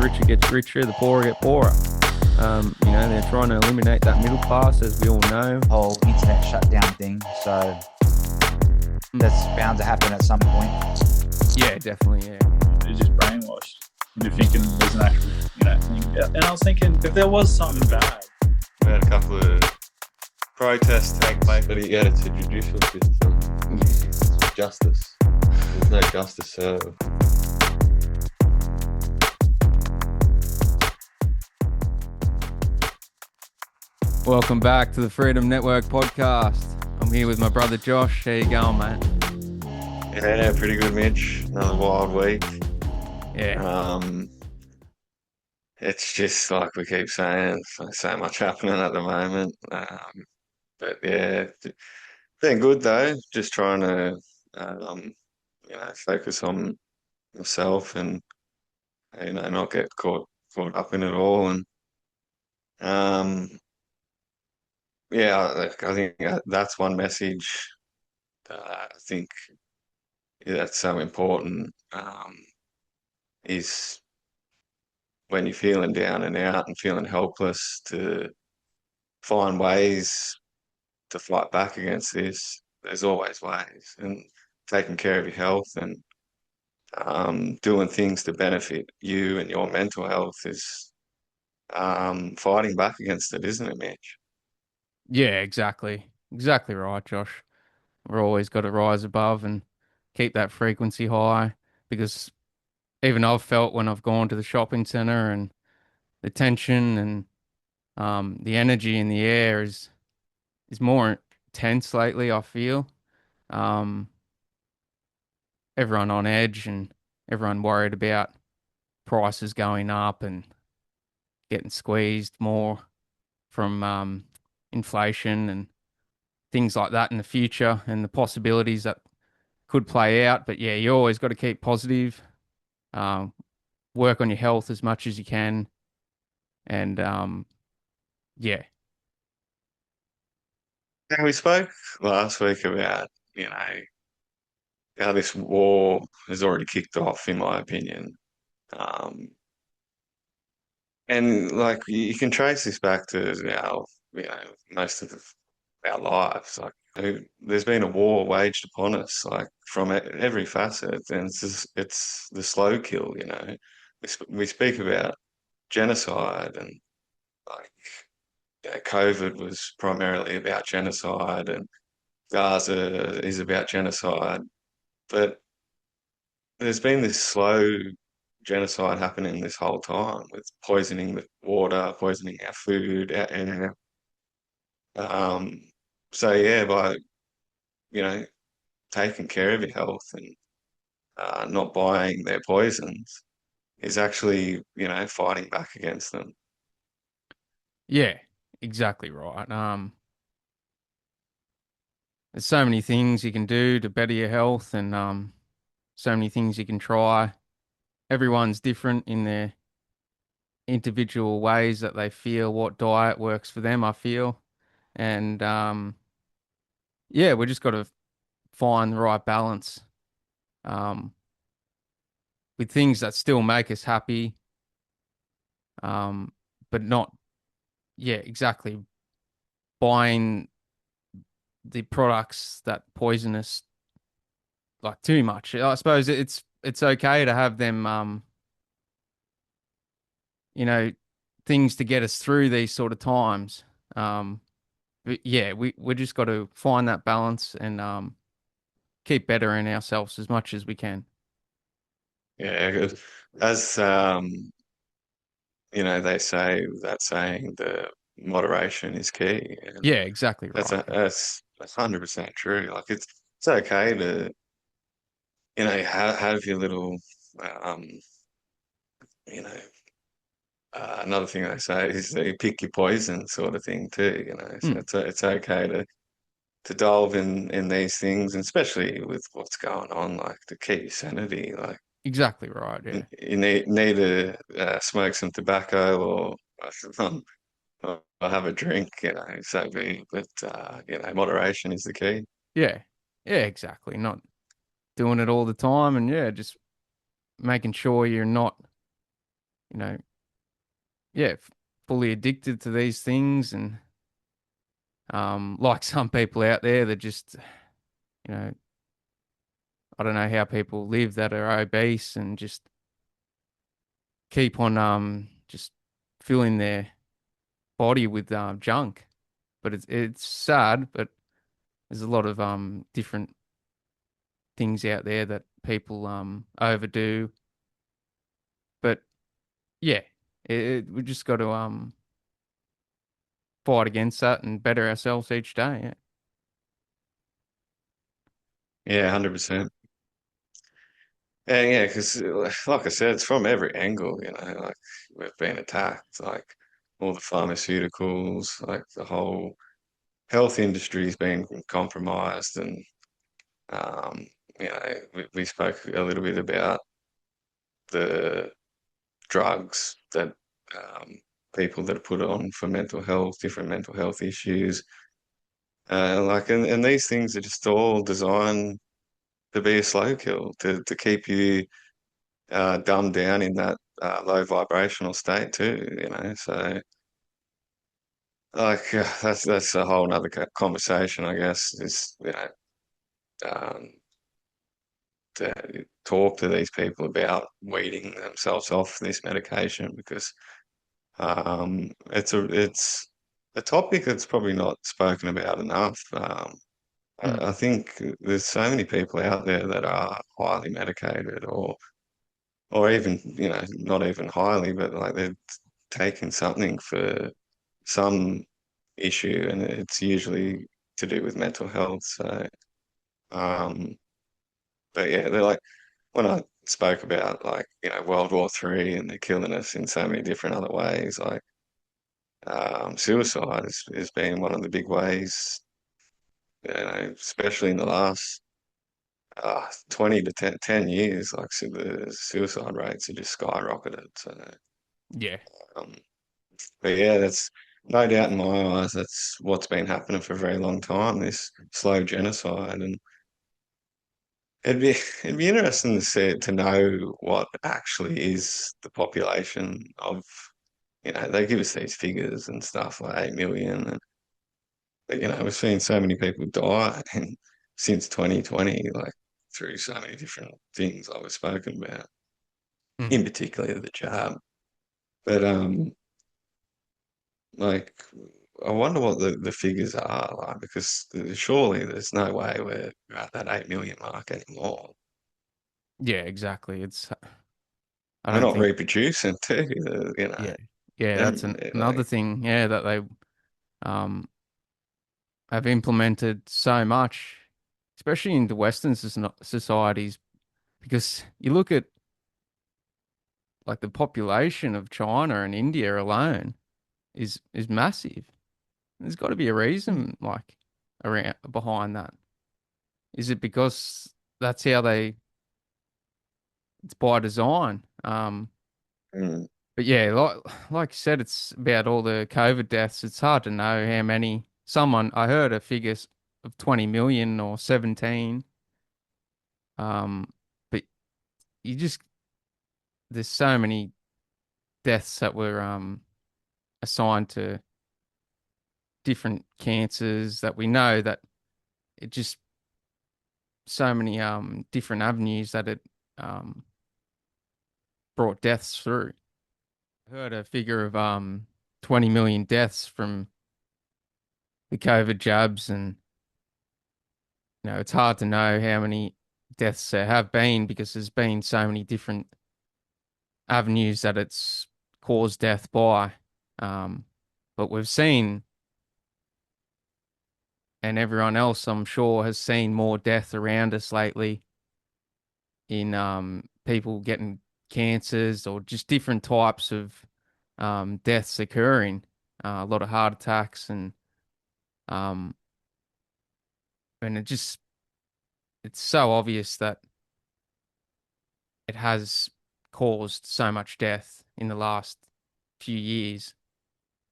the richer gets richer, the poorer get poorer. They're trying to eliminate that middle class, as we all know. Whole internet shutdown thing. So that's bound to happen at some point. Yeah, definitely. Yeah. You're just brainwashed into thinking there's an actual, thing. Yeah. And I was thinking if there was something bad. We had a couple of protests take place, but yeah, it's a judicial system. It's justice. There's no justice served. Welcome back to the Freedom Network podcast. I'm here with my brother Josh. How you going, mate? Yeah, pretty good, Mitch. Another wild week. Yeah. It's just like we keep saying, there's so much happening at the moment. But yeah, been good though. Just trying to, focus on myself and not get caught up in it all. And I think that's one message that I think that's so important. Is when you're feeling down and out and feeling helpless, to find ways to fight back against this. There's always ways, and taking care of your health and doing things to benefit you and your mental health is fighting back against it, isn't it, Mitch? Yeah, exactly. Exactly right, Josh. We've always got to rise above and keep that frequency high, because even I've felt when I've gone to the shopping center and the tension and the energy in the air is more tense lately, I feel. Um, Everyone on edge and everyone worried about prices going up and getting squeezed more from inflation and things like that in the future, and the possibilities that could play out. But yeah, you always got to keep positive, um, work on your health as much as you can, and yeah, And we spoke last week about, how this war has already kicked off, in my opinion. Um, and like you can trace this back to most of our lives. Like there's been a war waged upon us, like from every facet, and it's the slow kill. We speak about genocide, and like COVID was primarily about genocide, and Gaza is about genocide, but there's been this slow genocide happening this whole time, with poisoning the water, poisoning our food, and so yeah, by you know taking care of your health and not buying their poisons is actually fighting back against them. yeah, exactly right. There's so many things you can do to better your health, and so many things you can try. Everyone's different in their individual ways that they feel what diet works for them, I feel. And yeah, we just got to find the right balance, um, with things that still make us happy, um, but not, yeah, exactly, buying the products that poison us like too much. I suppose it's okay to have them, you know, things to get us through these sort of times. But yeah, we just got to find that balance and keep bettering ourselves as much as we can. Yeah, 'cause as they say that saying, the moderation is key, and Yeah, exactly that's right. that's 100% true. Like it's okay to have your little um you know another thing I say is that you pick your poison, sort of thing too. So Mm, it's okay to delve in these things, and especially with what's going on, like to keep your sanity. Like exactly right. Yeah. you need to smoke some tobacco, or um, or have a drink, so be. But moderation is the key. Yeah. Yeah, exactly. Not doing it all the time, and yeah, just making sure you're not you know, yeah, fully addicted to these things, and like some people out there that just, you know, I don't know how people live that are obese and just keep on just filling their body with junk. But it's sad, but there's a lot of different things out there that people overdo. But yeah, we just got to fight against that and better ourselves each day. Yeah. Yeah, 100%. And yeah, because like I said, it's from every angle, like we've been attacked, like all the pharmaceuticals, like the whole health industry's been compromised. And um, we spoke a little bit about the drugs that um, people that are put on for mental health, different mental health issues. And these things are just all designed to be a slow kill, to keep you dumbed down in that low vibrational state too. So like that's a whole nother conversation, I guess, is um, to talk to these people about weaning themselves off this medication, because it's a topic that's probably not spoken about enough. I Mm. think there's so many people out there that are highly medicated, or even, not even highly, but like they're taking something for some issue, and it's usually to do with mental health. So, um, but yeah, they're like, when I spoke about, like, World War III, and they're killing us in so many different other ways, like suicide has been one of the big ways, especially in the last 20 to 10 years, like, so the suicide rates are just skyrocketed. So, Yeah. um, but yeah, that's no doubt in my eyes, that's what's been happening for a very long time, this slow genocide. And it'd be interesting to know what actually is the population of, they give us these figures and stuff like 8 million, and but, we've seen so many people die and since 2020, like through so many different things I was spoken about, Mm. in particular the jab. But like, I wonder what the figures are like, because surely there's no way we're at that 8 million mark anymore. Yeah, exactly. I We're don't not think, reproducing too, yeah. Yeah, that's and another like, thing, yeah, that they um have implemented so much, especially in the Western societies, because you look at like the population of China and India alone is massive. There's got to be a reason, like, around behind that. Is it because that's how it's by design? mm, But yeah, like you said, it's about all the COVID deaths. It's hard to know how many. I heard a figure of 20 million or 17. But you just there's so many deaths that were assigned to different cancers that we know that it just so many different avenues that it um brought deaths through. I heard a figure of 20 million deaths from the COVID jabs, and it's hard to know how many deaths there have been because there's been so many different avenues that it's caused death by. Um, but we've seen, and everyone else, I'm sure, has seen more death around us lately in people getting cancers or just different types of deaths occurring. A lot of heart attacks um, and it's so obvious that it has caused so much death in the last few years,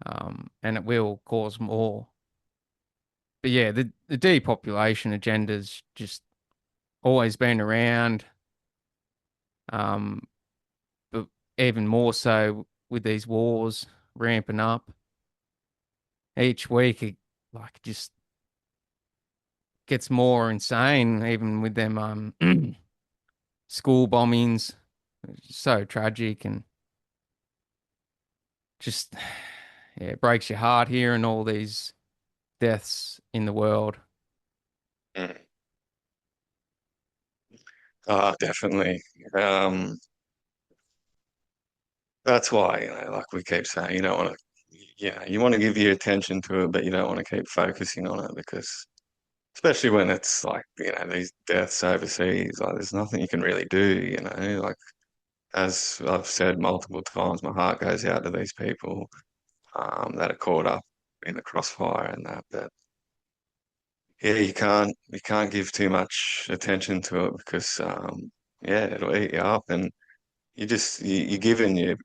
and it will cause more. But yeah, the depopulation agenda's just always been around, um, but even more so with these wars ramping up each week. It like just gets more insane, even with them school bombings. It's so tragic and just yeah, it breaks your heart hearing all these deaths in the world. Mm. Oh, definitely. Um, that's why, like we keep saying, you don't want to, you want to give your attention to it, but you don't want to keep focusing on it because, especially when it's like, these deaths overseas, like there's nothing you can really do. Like as I've said multiple times, my heart goes out to these people that are caught up in the crossfire and that. But yeah, you can't give too much attention to it because yeah, it'll eat you up, and you're giving your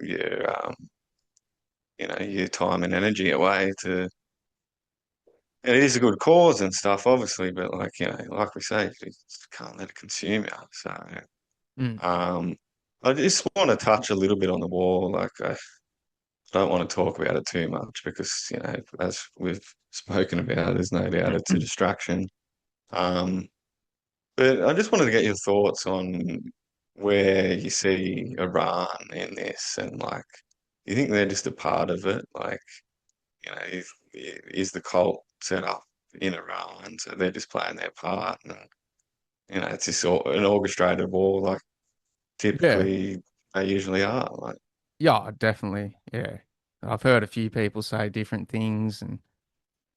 time and energy away to. And it is a good cause and stuff, obviously, but like like we say, you just can't let it consume you. So Mm. um, I just want to touch a little bit on the war. Like I don't want to talk about it too much because as we've spoken about, there's no doubt it's a distraction. Um, but I just wanted to get your thoughts on where you see Iran in this, and like, you think they're just a part of it? Like, is the cult set up in Iran, so they're just playing their part, and it's just an orchestrated war, like Yeah. typically they usually are. Like, Yeah, definitely. Yeah. I've heard a few people say different things and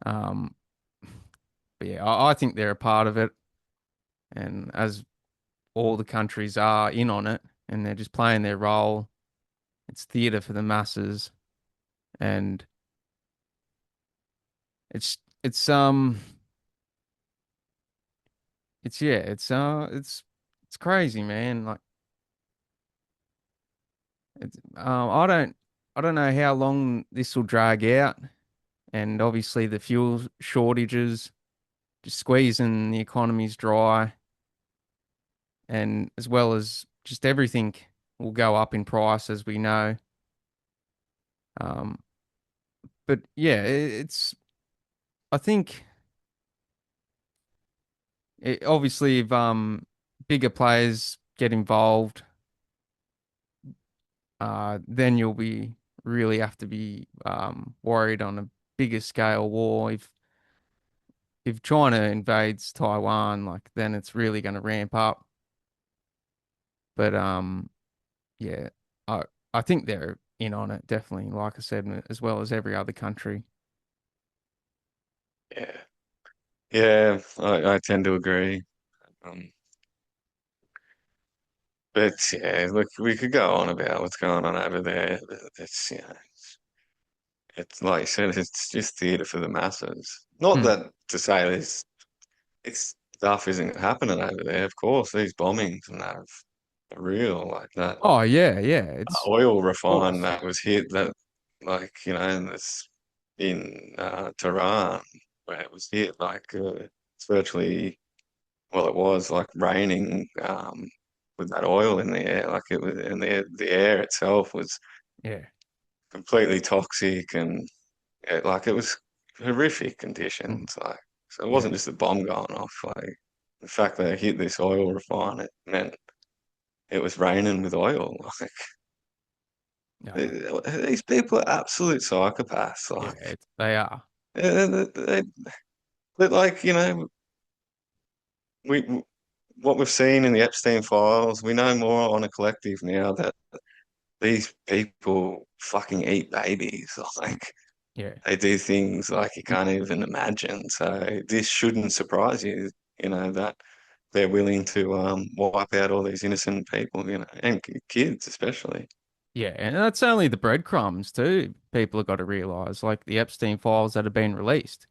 um but yeah, I think they're a part of it and as all the countries are in on it and they're just playing their role. It's theater for the masses and it's it's um it's yeah, it's crazy, man. Like I don't know how long this will drag out and obviously the fuel shortages just squeezing the economies dry and as well as just everything will go up in price as we know. Um, but yeah, it's I think obviously if bigger players get involved, then you'll be really have to be worried on a bigger scale war. If China invades Taiwan, like then it's really going to ramp up. But yeah, I I think they're in on it definitely. Like I said, as well as every other country. yeah, yeah, I tend to agree. Um, but yeah, look, we could go on about what's going on over there. But it's like you said, it's just theatre for the masses. Not Hmm. that to say this stuff isn't happening over there. Of course, these bombings and that are real. Like that Oh yeah, yeah. It's oil of refine course. that was hit that, like and it's in Tehran where it was hit. Like it's virtually, well, it was like raining with that oil in the air. Like it was, and the air itself was Yeah. completely toxic, and like it was horrific Mm. conditions. Like, so it Yeah. wasn't just a bomb going off. Like the fact that it hit this oil refine, it meant it was raining with oil. Yeah. These people are absolute psychopaths. Yeah. Like, They are. they, but like we what we've seen in the Epstein files, we know more on a collective now that these people fucking eat babies. Mm. Like, Yeah. they do things like you can't even imagine. So this shouldn't surprise you, that they're willing to wipe out all these innocent people, and kids especially. Yeah. And that's only the breadcrumbs too. People have got to realize, like the Epstein files that have been released.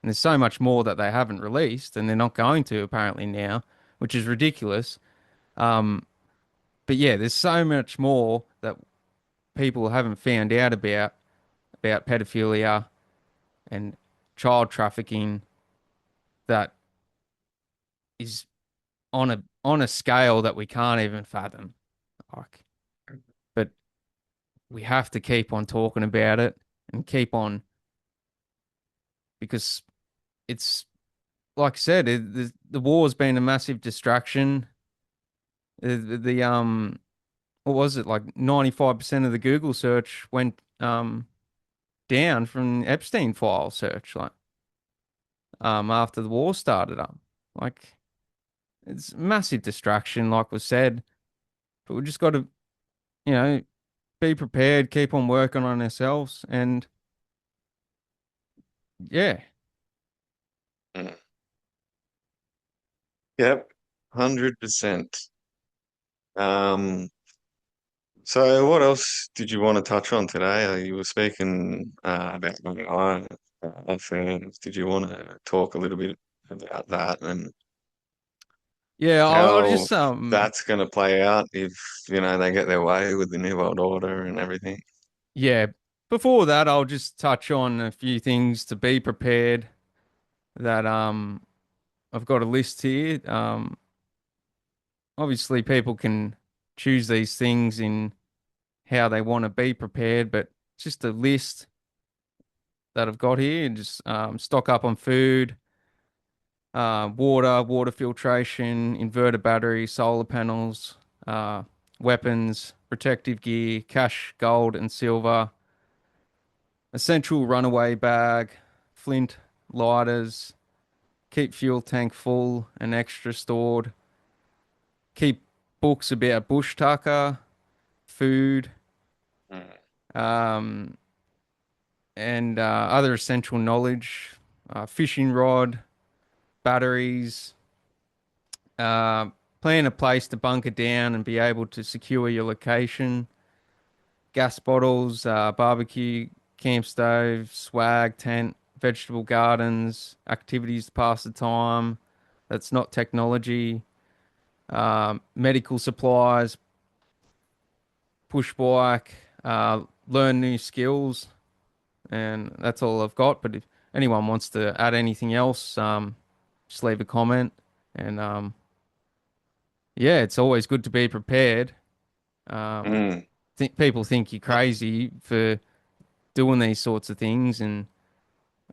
And there's so much more that they haven't released, and they're not going to apparently now, which is ridiculous. Um, but yeah, there's so much more that people haven't found out about pedophilia and child trafficking that is on a scale that we can't even fathom. Like, but we have to keep on talking about it and keep on because it's like I said, the war's been a massive distraction. The what was it like 95% of the Google search went down from Epstein file search like after the war started up. Like it's a massive distraction, like was said, but we just got to, you know, be prepared, keep on working on ourselves, and yeah, Mm. Yep, 100%. Um, so what else did you want to touch on today? You were speaking about AI firms. Did you want to talk a little bit about that and yeah. I'll how just that's going to play out if, they get their way with the New World Order and everything? yeah. Before that, I'll just touch on a few things to be prepared. That I've got a list here. Obviously, people can choose these things in how they want to be prepared, but just a list that I've got here. And just stock up on food, water filtration, inverter battery, solar panels, uh, weapons, protective gear, cash, gold, and silver, essential runaway bag, flint, lighters, keep fuel tank full and extra stored, keep books about bush tucker, food, Mm. um, and other essential knowledge, fishing rod, batteries, uh, plan a place to bunker down and be able to secure your location, gas bottles, barbecue, camp stove, swag, tent, vegetable gardens, activities to pass the time. That's not technology. Medical supplies, push bike, learn new skills, and that's all I've got. But if anyone wants to add anything else, just leave a comment. And yeah, it's always good to be prepared. Um, Mm. people think you're crazy for doing these sorts of things, and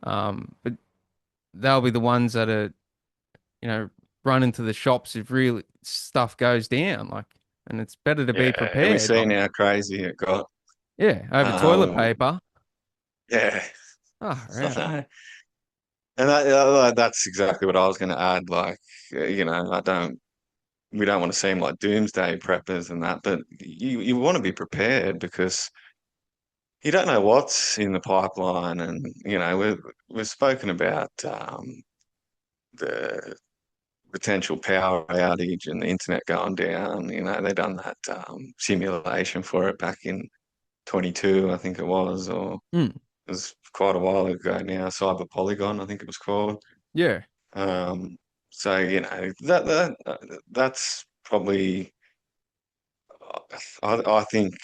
but they'll be the ones that are, you know, run into the shops if really stuff goes down. Like, and it's better to be Yeah, we've prepared. Like, seen how crazy it got. yeah, over toilet Um, paper. yeah. Oh, right. And that's exactly what I was going to add. Like, we don't want to seem like doomsday preppers and that, but you want to be prepared because you don't know what's in the pipeline. And, we've spoken about the potential power outage and the internet going down. They done that simulation for it back in 22, I think it was, or Mm, it was quite a while ago now. Cyber Polygon, I think it was called. yeah, Um, so that's probably. I think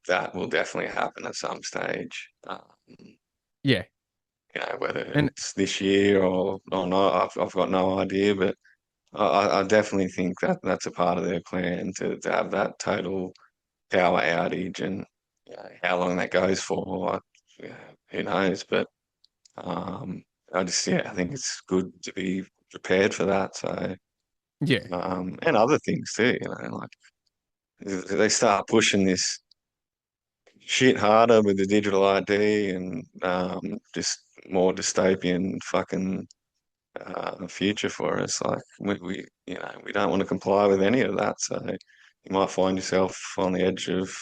that will definitely happen at some stage. yeah, Whether and it's this year or not, I've got no idea. But I definitely think that that's a part of their plan to have that total power outage, and how long that goes for, who knows? But I think it's good to be prepared for that. So, yeah, and other things too, like they start pushing this shit harder with the digital ID and just more dystopian fucking future for us. Like we don't want to comply with any of that. So you might find yourself on the edge of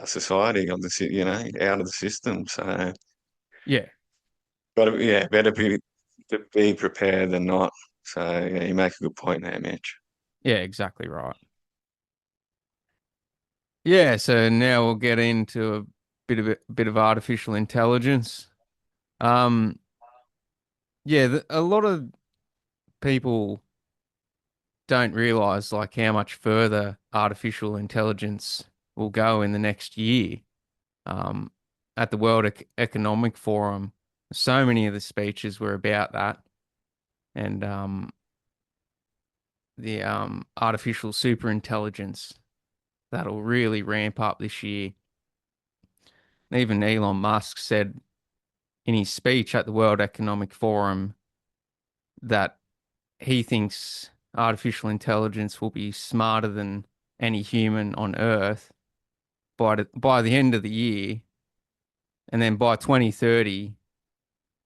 society, out of the system. So, yeah, but yeah, better to be prepared than not. So yeah, you make a good point there, Mitch. yeah, exactly right. Yeah, so now we'll get into a bit of artificial intelligence. Um, yeah, a lot of people don't realize like how much further artificial intelligence will go in the next year. Um, at the World Economic Forum, so many of the speeches were about that, and the artificial superintelligence that'll really ramp up this year. Even Elon Musk said in his speech at the World Economic Forum that he thinks artificial intelligence will be smarter than any human on Earth by the end of the year, and then by 2030,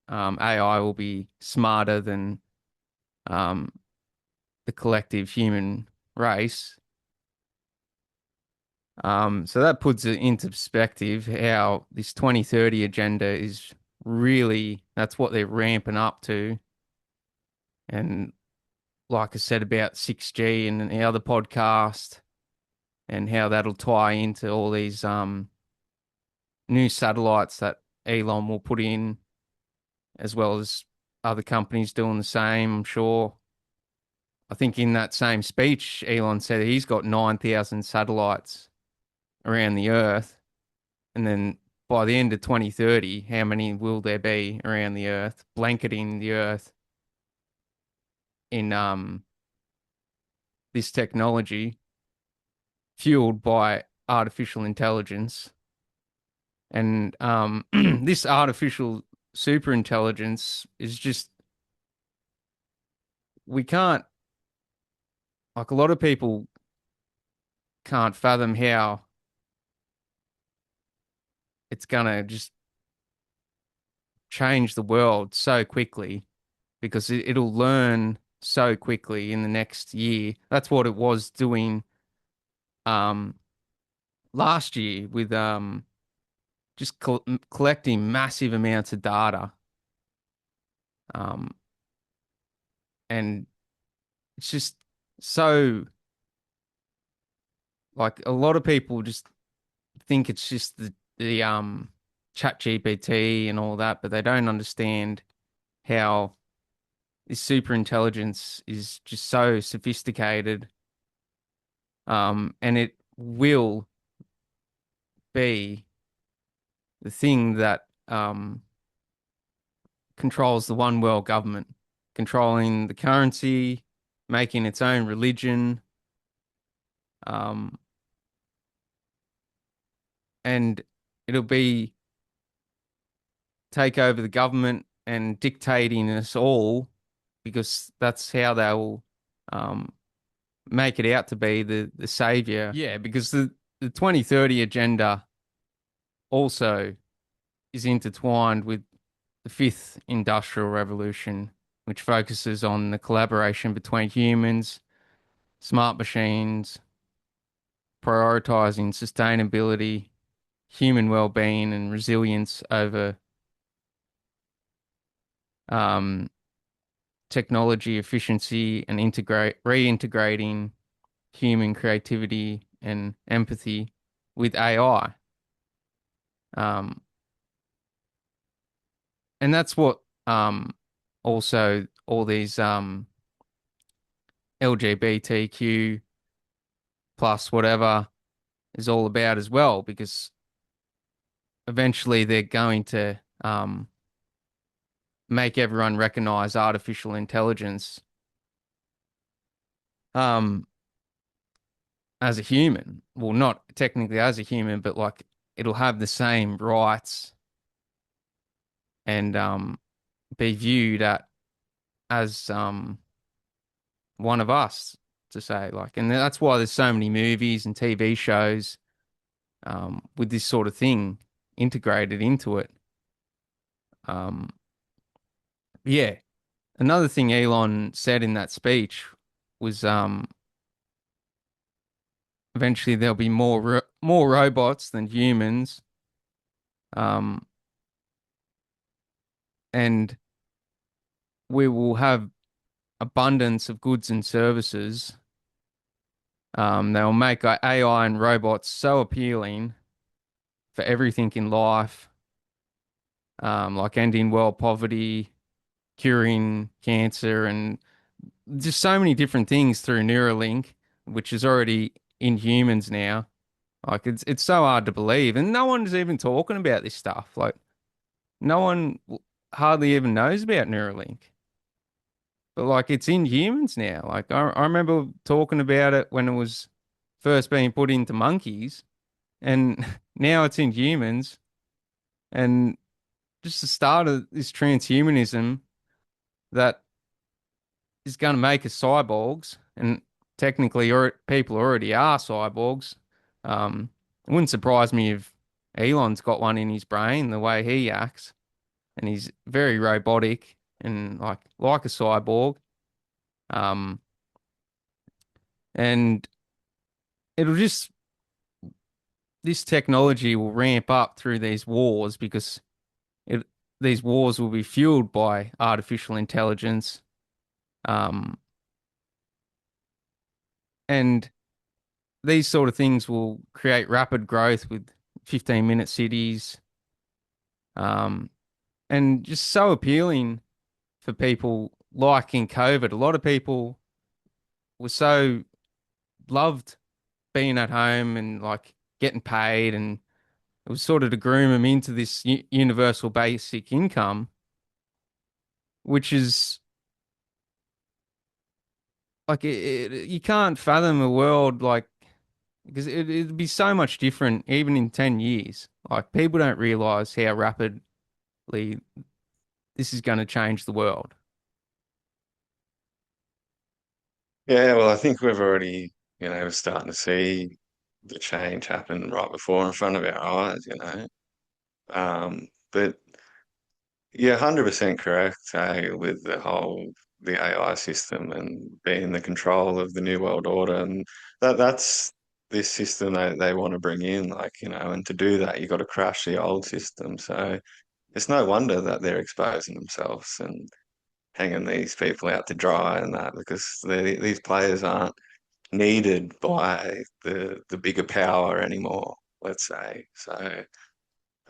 AI will be smarter than um, the collective human race. So that puts it into perspective how this 2030 agenda is really, that's what they're ramping up to. And like I said about 6G and the other podcast, and how that'll tie into all these new satellites that Elon will put in, as well as other companies doing the same, I'm sure. I think in that same speech, Elon said he's got 9,000 satellites around the Earth. And then by the end of 2030, how many will there be around the Earth, blanketing the Earth in this technology fueled by artificial intelligence? And this artificial super intelligence is just, we can't, like a lot of people can't fathom how it's gonna just change the world so quickly, because it'll learn so quickly in the next year. That's what it was doing um last year with just collecting massive amounts of data. Um and it's just so, like a lot of people just think it's just the chat GPT and all that, but they don't understand how this super intelligence is just so sophisticated. And it will be the thing that controls the one world government, controlling the currency, making its own religion, um, and it'll be take over the government and dictating us all, because that's how they'll um, make it out to be the savior. Yeah, because the 2030 agenda also is intertwined with the fifth industrial revolution, which focuses on the collaboration between humans, smart machines, prioritizing sustainability, human well-being, and resilience over um, technology efficiency, and reintegrating human creativity and empathy with AI. Um, and that's what also all these LGBTQ plus whatever is all about as well, because eventually they're going to make everyone recognize artificial intelligence um as a human. Well, not technically as a human, but like it'll have the same rights and be viewed as one of us, to say, like, and that's why there's so many movies and TV shows with this sort of thing integrated into it. Um yeah. Another thing Elon said in that speech was eventually there'll be more robots than humans, um, and we will have abundance of goods and services. They'll make AI and robots so appealing for everything in life, like ending world poverty, curing cancer, and just so many different things through Neuralink, which is already in humans now. Like it's so hard to believe, and no one's even talking about this stuff. Like no one hardly even knows about Neuralink, but like it's in humans now. Like I remember talking about it when it was first being put into monkeys, and now it's in humans, and just the start of this transhumanism that is going to make us cyborgs, and technically, or people already are cyborgs. It wouldn't surprise me if Elon's got one in his brain, the way he acts, and he's very robotic and like a cyborg. Um, and it'll just this technology will ramp up through these wars because it these wars will be fueled by artificial intelligence. Um, and these sort of things will create rapid growth with 15-minute cities, um, and just so appealing for people like in COVID. A lot of people were so loved being at home and like getting paid, and it was sort of to groom them into this universal basic income, which is like you can't fathom a world like because it'd be so much different even in 10 years. Like people don't realize how rapidly this is going to change the world. Yeah, well, I think we've already, starting to see the change happen right before in front of our eyes, But yeah, 100% correct, with the AI system and being the control of the New World Order. And that's this system they want to bring in, and to do that, you've got to crash the old system. So it's no wonder that they're exposing themselves and hanging these people out to dry and that because these players aren't needed by the bigger power anymore, let's say. So,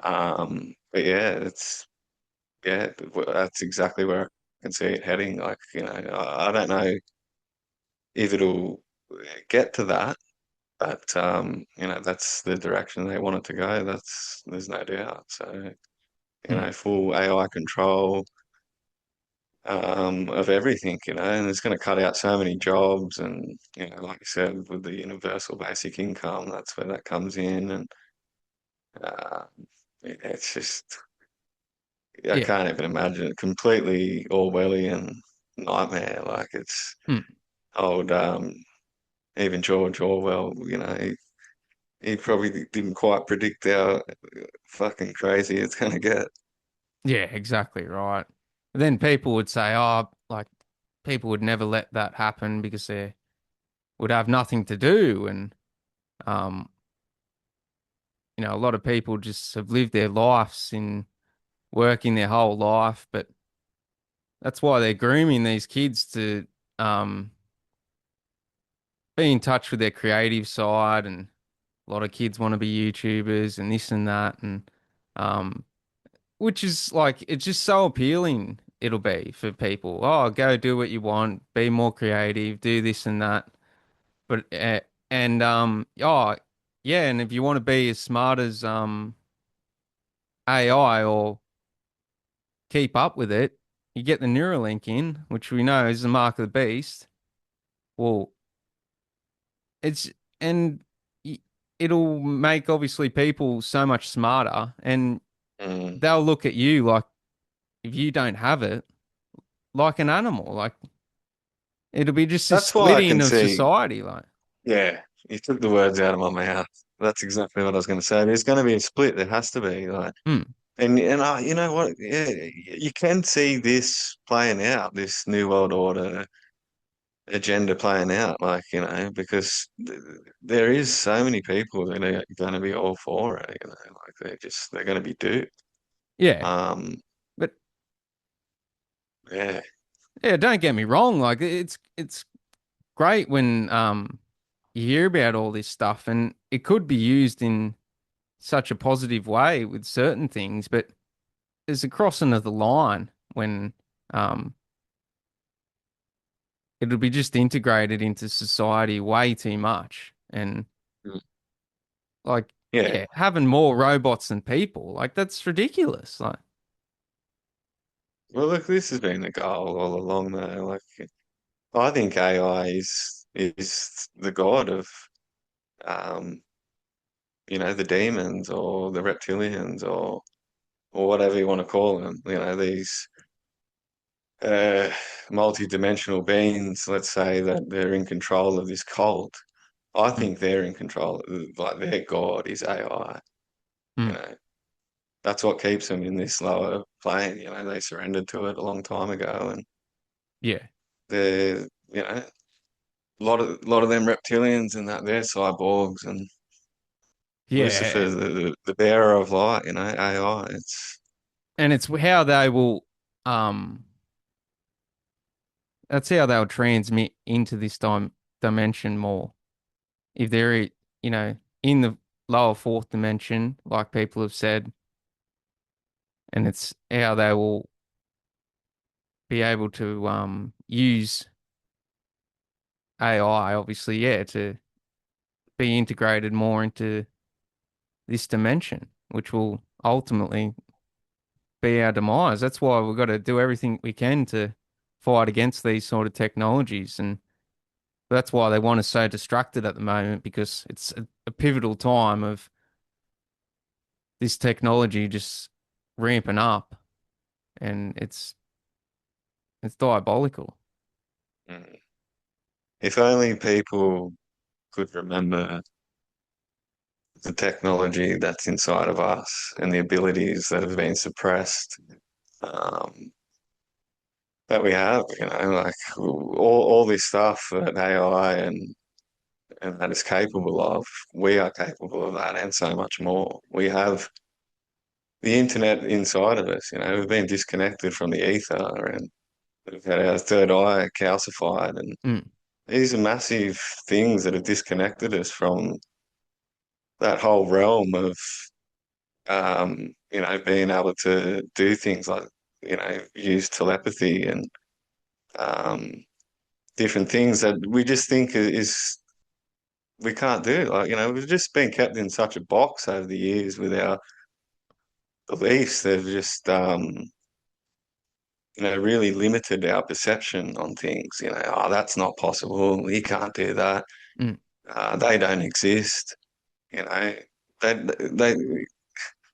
but yeah, that's exactly where I can see it heading. Like, I don't know if it'll get to that, but that's the direction they want it to go. There's no doubt. So, Mm. full AI control of everything, and it's going to cut out so many jobs. And, like I said, with the universal basic income, that's where that comes in. And uh, it's just, I Yeah. can't even imagine it. Completely Orwellian nightmare. Like it's Mm. old, even George Orwell, he probably didn't quite predict how fucking crazy it's going to get. Yeah, exactly right. But then people would say, oh, like people would never let that happen because they would have nothing to do. And, um, a lot of people just have lived their lives in working their whole life, but that's why they're grooming these kids to, um, be in touch with their creative side. And a lot of kids want to be YouTubers and this and that. And, um, which is like, it's just so appealing. It'll be for people. Oh, go do what you want, be more creative, do this and that. But oh yeah, and if you want to be as smart as AI or keep up with it, you get the Neuralink in, which we know is the mark of the beast. Well, it's and y- it'll make obviously people so much smarter, and Mm. they'll look at you like if you don't have it, like an animal. Like it'll be just this That's why I can splitting of see. society. Like, Yeah, you took the words out of my mouth. That's exactly what I was going to say. There's going to be a split. There has to be, like, hmm, and you know what? Yeah, you can see this playing out, this New World Order agenda playing out, because there is so many people that are going to be all for it. Like they're going to be duped. yeah, Um, but yeah, yeah, don't get me wrong. Like it's great when you hear about all this stuff, and it could be used in such a positive way with certain things, but there's a crossing of the line when um it'll be just integrated into society way too much. And Mm. like, yeah. yeah, having more robots than people, like that's ridiculous. Like, Well, look, this has been the goal all along, though. Like, I think AI is the god of um, the demons or the reptilians or whatever you want to call them, these uh, multi-dimensional beings, let's say that they're in control of this cult. I mm, think they're in control, like their God is AI, you mm. know. That's what keeps them in this lower plane, they surrendered to it a long time ago and Yeah, they're, a lot of them reptilians and that they're cyborgs and Lucifer, yeah, the bearer of light, AI. It's and it's how they will, um, that's how they'll transmit into this dimension more. If they're, in the lower fourth dimension, like people have said, and it's how they will be able to use AI, obviously, yeah, to be integrated more into this dimension, which will ultimately be our demise. That's why we've got to do everything we can to fight against these sort of technologies. And that's why they want us so distracted at the moment, because it's a pivotal time of this technology just ramping up and it's diabolical. mm. If only people could remember the technology that's inside of us and the abilities that have been suppressed, um, that we have, like all this stuff that AI and that is capable of, we are capable of that and so much more. We have the internet inside of us, we've been disconnected from the ether and we've had our third eye calcified and Mm, these are massive things that have disconnected us from that whole realm of being able to do things like, use telepathy and um, different things that we just think is we can't do. Like, we've just been kept in such a box over the years with our beliefs. They've just really limited our perception on things. Oh, that's not possible. You can't do that. mm, They don't exist. You know, they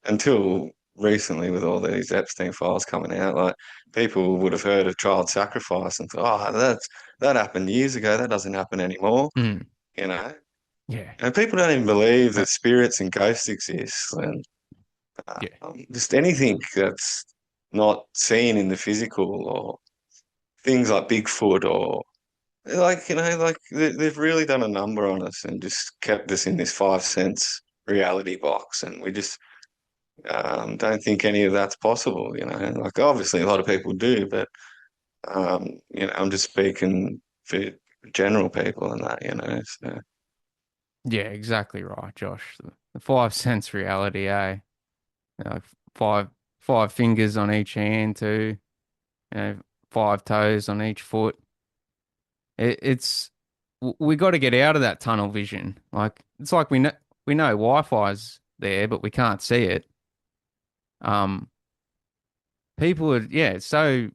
until recently with all these Epstein files coming out, like people would have heard of child sacrifice and thought, oh, that happened years ago. That doesn't happen anymore. mm. You know, Yeah, and people don't even believe uh, that spirits and ghosts exist, and yeah, just anything that's not seen in the physical, or things like Bigfoot, or like like they've really done a number on us and just kept us in this five sense reality box, and we just don't think any of that's possible, Like obviously a lot of people do, but I'm just speaking for general people and that, So yeah, exactly right, Josh. The five sense reality, eh? Like five five fingers on each hand too, you know, five toes on each foot. It's we got to get out of that tunnel vision. Like it's like we know Wi-Fi's there, but we can't see it. Um, people are yeah, so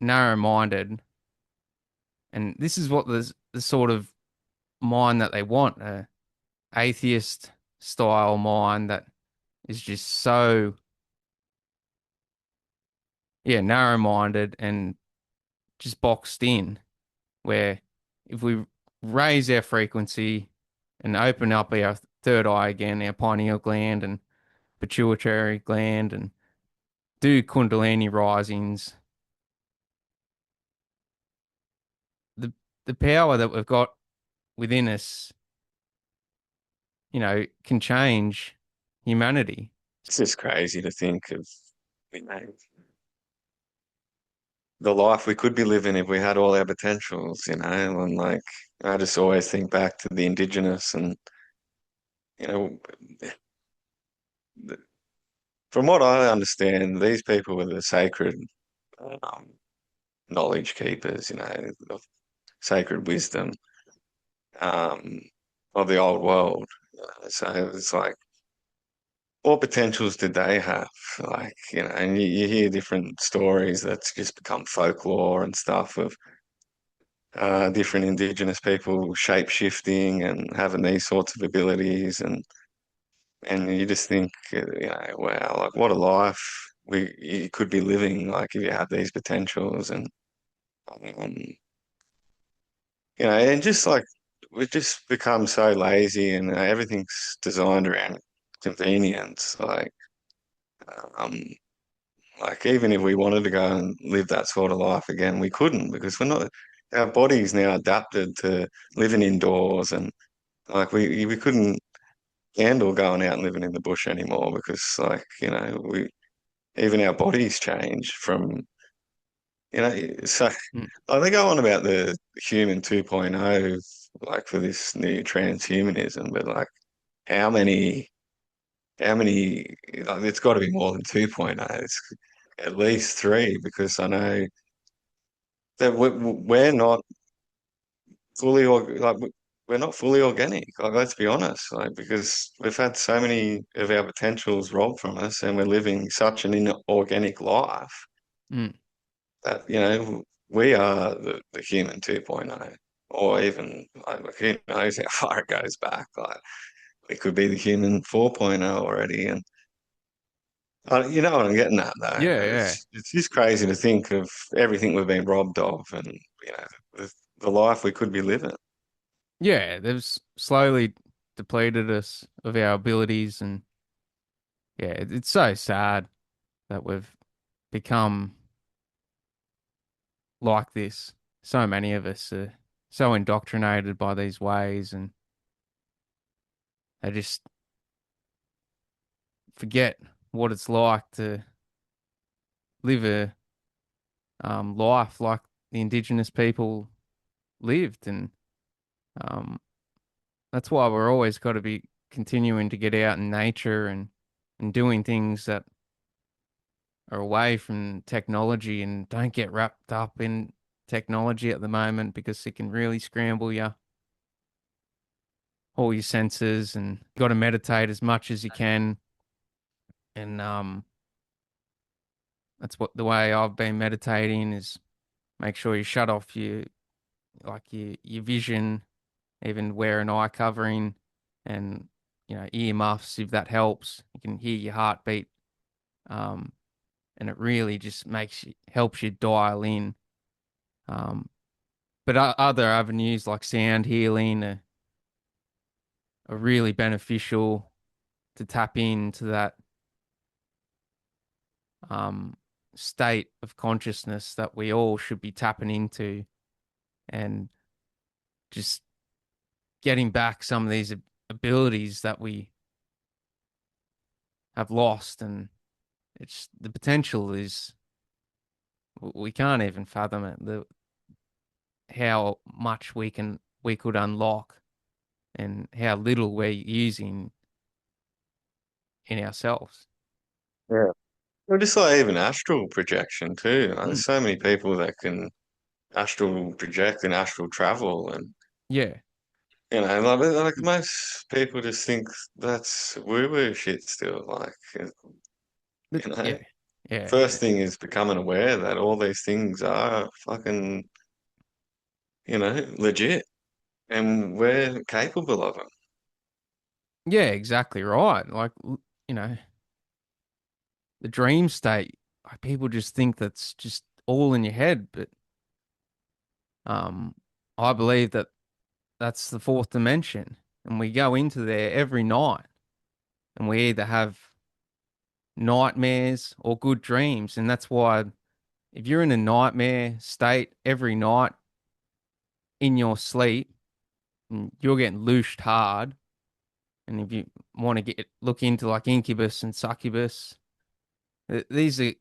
narrow-minded, and this is what the sort of mind that they want, a atheist style mind that is just so yeah, narrow-minded and just boxed in, where if we raise our frequency and open up our third eye again, our pineal gland and pituitary gland, and do Kundalini risings, the the power that we've got within us, can change humanity. it's just crazy to think of, you know, the life we could be living if we had all our potentials, and like I just always think back to the indigenous and, you know, th- from what I understand, these people were the sacred um, knowledge keepers, of sacred wisdom um, of the old world. So it's like, what potentials did they have? Like, and you hear different stories that's just become folklore and stuff of different indigenous people shape shifting and having these sorts of abilities, and you just think, wow, like what a life you could be living, like if you had these potentials, and um, and just like we've just become so lazy, and everything's designed around convenience, um, like even if we wanted to go and live that sort of life again, we couldn't because we're not. Our body's now adapted to living indoors, and like we couldn't handle going out and living in the bush anymore because like we even our bodies change from so Mm. like they go on about the human 2.0 like for this new transhumanism, but like how many like, it's got to be more than 2.0. It's at least three because I know that we're not fully like we're not fully organic. Like let's be honest, like because we've had so many of our potentials robbed from us, and we're living such an inorganic life Mm. that we are the human 2.0, or even like who knows how far it goes back. Like it could be the human 4.0 already, and you know what I'm getting at, though. Yeah, yeah. It's just crazy to think of everything we've been robbed of, and the life we could be living. Yeah, they've slowly depleted us of our abilities, and yeah, it's so sad that we've become like this. So many of us are so indoctrinated by these ways, and they just forget what it's like to live a life like the indigenous people lived, and um, that's why we're always got to be continuing to get out in nature and doing things that are away from technology, and don't get wrapped up in technology at the moment because it can really scramble you, all your senses, and you got to meditate as much as you can. And that's what the way I've been meditating is make sure you shut off your vision, even wear an eye covering and ear muffs if that helps. You can hear your heartbeat, um, and it really just helps you dial in. Um, but other avenues like sound healing are really beneficial to tap into that um, state of consciousness that we all should be tapping into, and just getting back some of these abilities that we have lost. And it's the potential is we can't even fathom it. How much we could unlock and how little we're using in ourselves. Yeah. Well, just like even astral projection too. Like, Mm. there's so many people that can astral project and astral travel, and Yeah. like most people just think that's woo-woo shit still. Like But yeah. Yeah. first thing is becoming aware that all these things are fucking legit, and we're capable of them. Yeah, exactly right. Like, you know, the dream state, like people just think that's just all in your head, but um I believe that that's the fourth dimension, and we go into there every night, and we either have nightmares or good dreams. And that's why if you're in a nightmare state every night in your sleep, and you're getting loosed hard, and if you want to get look into like incubus and succubus, these are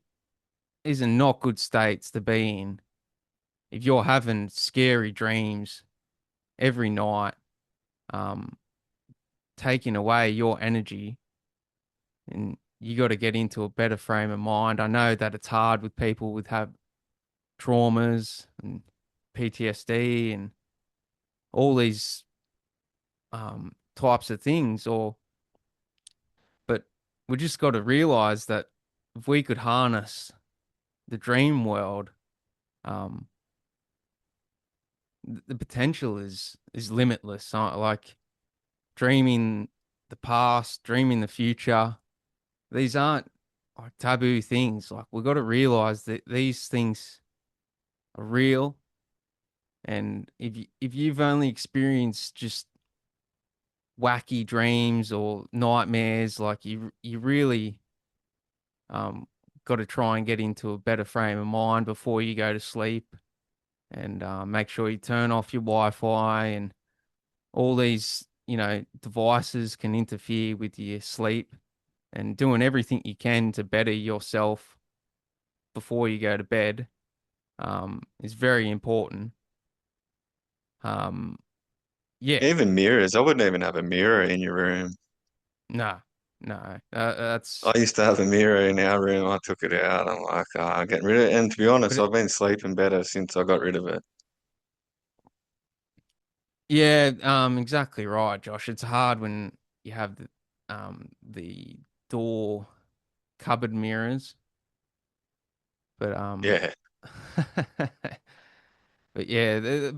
not good states to be in. If you're having scary dreams every night, um, taking away your energy, and you got to get into a better frame of mind. I know that it's hard with people with have traumas and PTSD and all these types of things, but we just got to realize that if we could harness the dream world, um, the potential is limitless. Like dreaming the past, dreaming the future. These aren't like taboo things. Like we've got to realize that these things are real. And if you've only experienced just wacky dreams or nightmares, like you really um got to try and get into a better frame of mind before you go to sleep, and make sure you turn off your Wi-Fi, and all these, devices can interfere with your sleep, and doing everything you can to better yourself before you go to bed is very important. Um, yeah, Even mirrors. I wouldn't even have a mirror in your room. no, no, that's, I used to have a mirror in our room. I took it out. I'm like, getting rid of it. And to be honest, but I've been sleeping better since I got rid of it. yeah, exactly right, Josh. It's hard when you have the door cupboard mirrors, but Yeah, but yeah,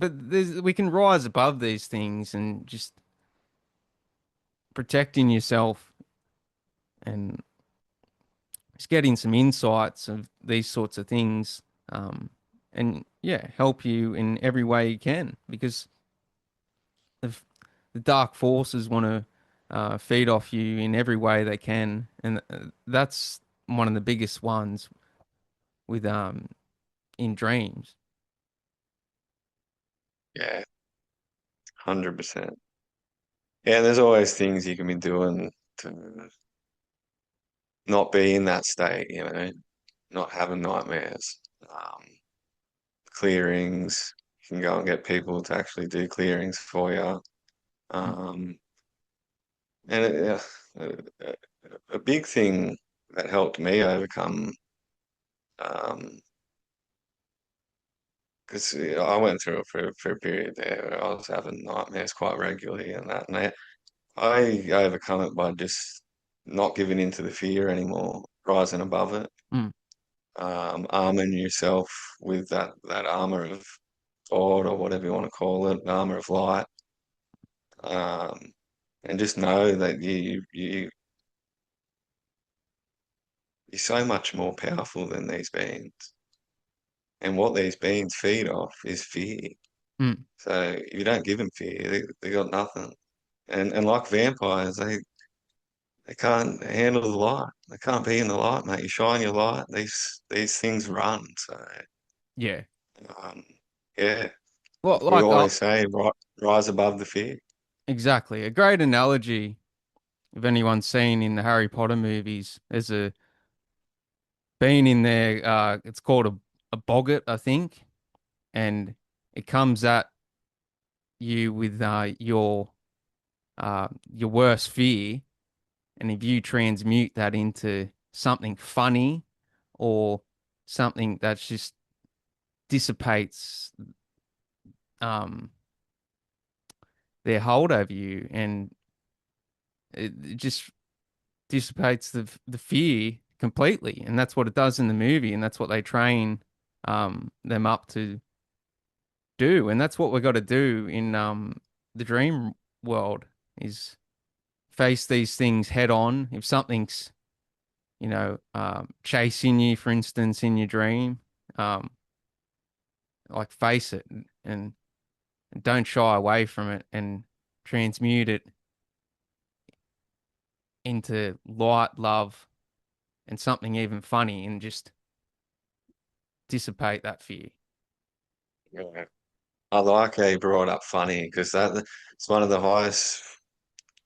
we can rise above these things and just protecting yourself and just getting some insights of these sorts of things, and yeah, help you in every way you can, because if the dark forces want to feed off you in every way they can, and that's one of the biggest ones with in dreams. yeah, 100%. Yeah, there's always things you can be doing to not be in that state, not having nightmares. Clearings, you can go and get people to actually do clearings for you. Mm, Um, and a big thing that helped me overcome, because I went through it for a period there where I was having nightmares quite regularly and that, and I overcome it by just not giving into the fear anymore, rising above it, mm, arming yourself with that armor of God or whatever you want to call it, armor of light, um, and just know that you're so much more powerful than these beings, and what these beings feed off is fear. mm. So if you don't give them fear, they got nothing. And like vampires, they can't handle the light. They can't be in the light, mate. You shine your light, these things run. So Yeah. um, yeah, Well, like we like always say, rise above the fear. exactly. A great analogy, if anyone's seen in the Harry Potter movies, there's a being in there, it's called a boggart, I think, and it comes at you with your worst fear, and if you transmute that into something funny or something that's just dissipates um their hold over you, and it just dissipates the fear completely, and that's what it does in the movie, and that's what they train them up to do, and that's what we've got to do in the dream world, is face these things head on. If something's chasing you, for instance, in your dream, um like face it, and don't shy away from it, and transmute it into light, love, and something even funny, and just dissipate that fear. Yeah. I like how you brought up funny because it's one of the highest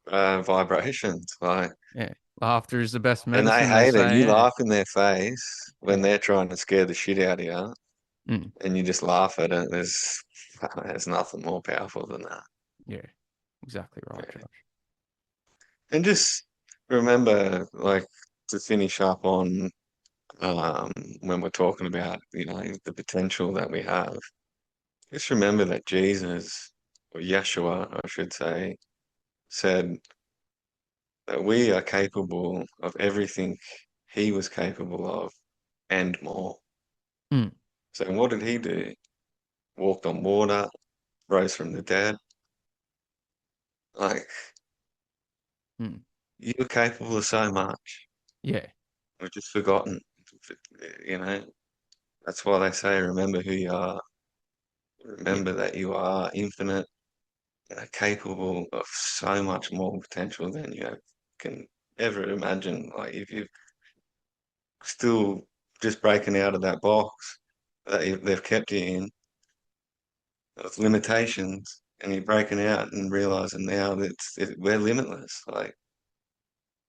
vibrations. Like, Yeah. Laughter is the best and they medicine, they hate it. say. You Yeah. laugh in their face when Yeah. they're trying to scare the shit out of you, Mm. and you just laugh at it. There's nothing more powerful than that. Yeah. Exactly right, Yeah. Josh. And just remember, like, to finish up on um, when we're talking about, the potential that we have, just remember that Jesus, or Yeshua, I should say, said that we are capable of everything he was capable of and more. Mm. So what did he do? Walked on water, rose from the dead. Like, Mm. you're capable of so much. Yeah. We've just forgotten. You know, that's why they say, remember who you are. Yeah. Remember that you are infinite, capable of so much more potential than you can ever imagine. Like, if you're still just breaking out of that box that they've kept you in, of limitations, and you're breaking out and realizing now that we're limitless, like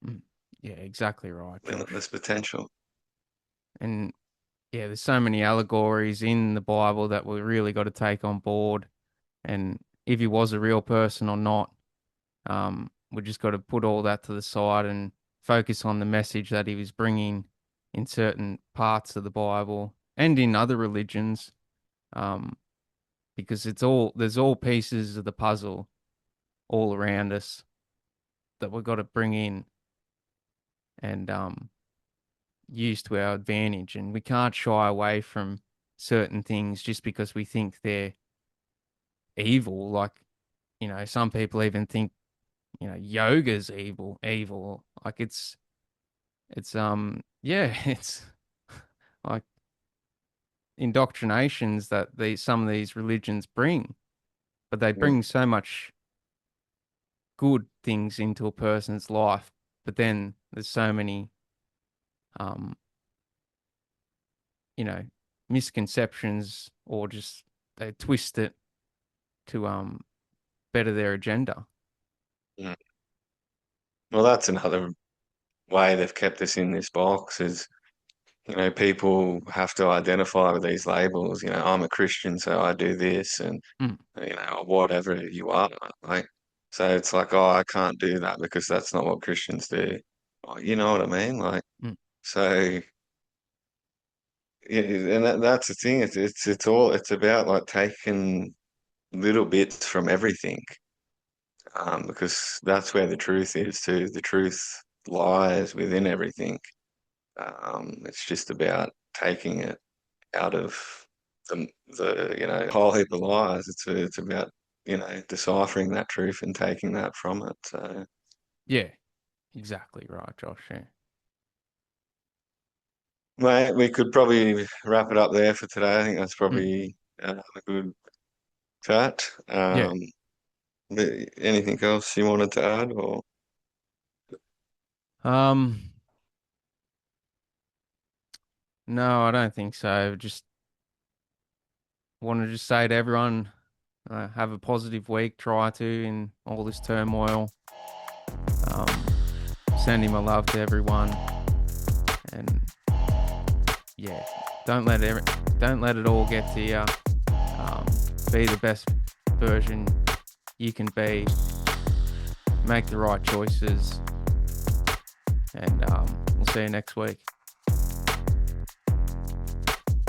Mm. Yeah, exactly right, Josh. limitless potential. And yeah, there's so many allegories in the Bible that we really got to take on board. And if he was a real person or not, we just got to put all that to the side and focus on the message that he was bringing in certain parts of the Bible and in other religions, um, because there's all pieces of the puzzle all around us that we've got to bring in and use to our advantage. And we can't shy away from certain things just because we think they're evil. Like, some people even think, yoga's evil. Like yeah, it's like indoctrinations that some of these religions bring, but they Mm, bring so much good things into a person's life. But then there's so many, um, you know, misconceptions, or just they twist it to better their agenda. mm. Well, that's another way they've kept us in this box is, people have to identify with these labels. I'm a Christian, so I do this, and Mm, whatever you are, like. So it's like, oh, I can't do that because that's not what Christians do. Oh, you know what I mean? Like, mm. so yeah, and that's the thing. It's about like taking little bits from everything, because that's where the truth is too. The truth lies within everything. It's just about taking it out of the whole heap of lies. It's about deciphering that truth and taking that from it. So, Yeah, exactly right, Josh. Yeah. mate, we could probably wrap it up there for today. I think that's Mm, probably a good chat. yeah. But anything else you wanted to add, or Um, no, I don't think so. Just want to just say to everyone, have a positive week. Try to in all this turmoil. Um, Sending my love to everyone, and yeah, don't let it all get to you. Um, be the best version you can be. Make the right choices, and we'll see you next week.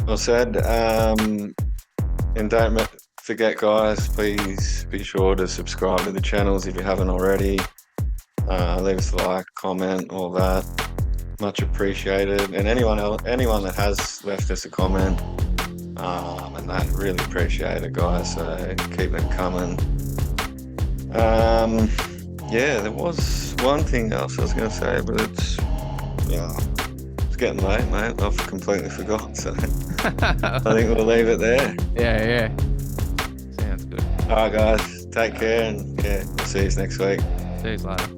well said. And don't forget, guys, please be sure to subscribe to the channels if you haven't already. Leave us a like, comment, all that. Much appreciated. And anyone that has left us a comment, and that, really appreciate it, guys. So keep it coming. Yeah, there was one thing else I was going to say, but it's getting late, mate. I've completely forgot. So I think we'll leave it there. Yeah. Sounds good. All right, guys, take care, and yeah, we'll see you next week. See you later.